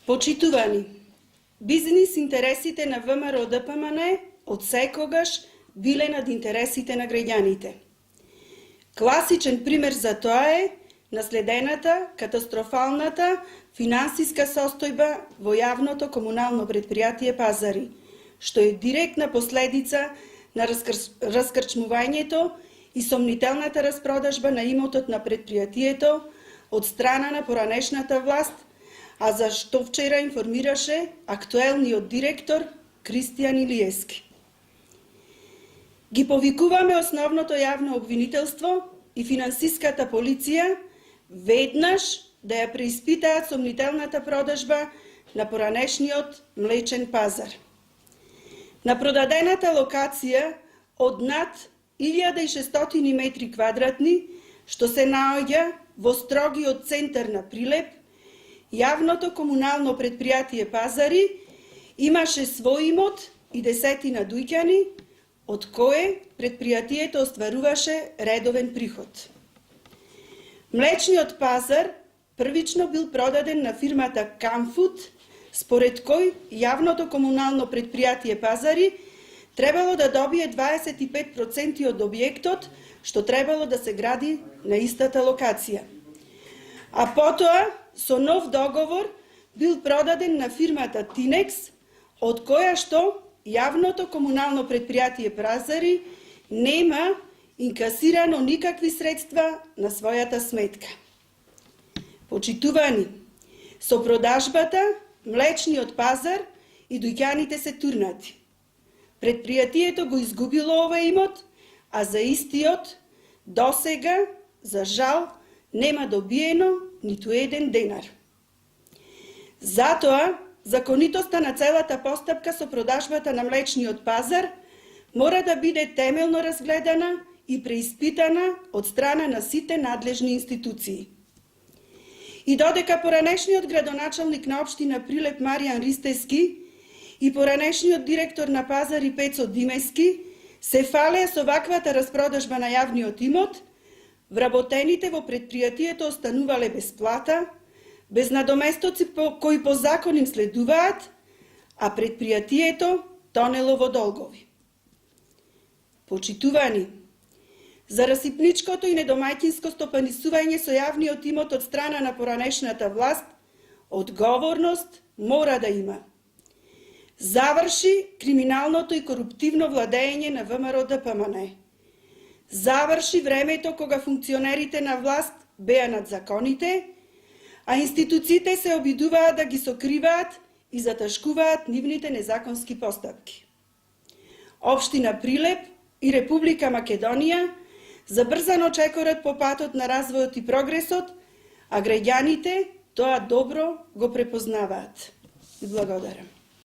Почитувани, бизнис интересите на ВМРО ДПМН од секогаш биле над интересите на граѓаните. Класичен пример за тоа е наследената катастрофалната финансиска состојба во јавното комунално предпријатие Пазари, што е директна последица на раскрчмувањето и сомнителната распродажба на имотот на предпријатието од страна на поранешната власт, а за што вчера информираше актуелниот директор Кристијан Илиевски. Ги повикуваме основното јавно обвинителство и финансиската полиција веднаш да ја преиспитаат сомнителната продажба на поранешниот млечен пазар. На продадената локација од над 1600 метри квадратни, што се наоѓа во строгиот центар на Прилеп, јавното комунално предпријатие Пазари имаше свој имот и десетина дуќани, од кое предпријатието остваруваше редовен приход. Млечниот пазар првично бил продаден на фирмата Камфуд, според кој јавното комунално предпријатие Пазари требало да добие 25% од објектот, што требало да се гради на истата локација. А потоа, со нов договор, бил продаден на фирмата Тинекс, од која што јавното комунално предпријатие Пазари нема инкасирано никакви средства на својата сметка. Почитувани, со продажбата, млечниот пазар и дуќаните се турнати. Предпријатието го изгубило овој имот, а за истиот, досега, за жал, нема добиено ниту еден денар. Затоа, законитоста на целата постапка со продажбата на млечниот пазар мора да биде темелно разгледана и преиспитана од страна на сите надлежни институции. И додека поранешниот градоначалник на општина Прилеп Маријан Ристевски и поранешниот директор на Пазари Пецо Димески се фалеа со ваквата распродажба на јавниот имот, вработените во предпријатието останувале без плата, без надоместоци кои по закон им следуваат, а предпријатието тонело во долгови. Почитувани, за расипничкото и недомаќинско стопанисување со јавниот имот од страна на поранешната власт, одговорност мора да има. Заврши криминалното и коруптивно владење на ВМРО ДПМН. Заврши времето кога функционерите на власт беа над законите, а институциите се обидуваат да ги сокриваат и заташкуваат нивните незаконски постапки. Општина Прилеп и Република Македонија забрзано чекорат по патот на развојот и прогресот, а граѓаните тоа добро го препознаваат. И благодарам.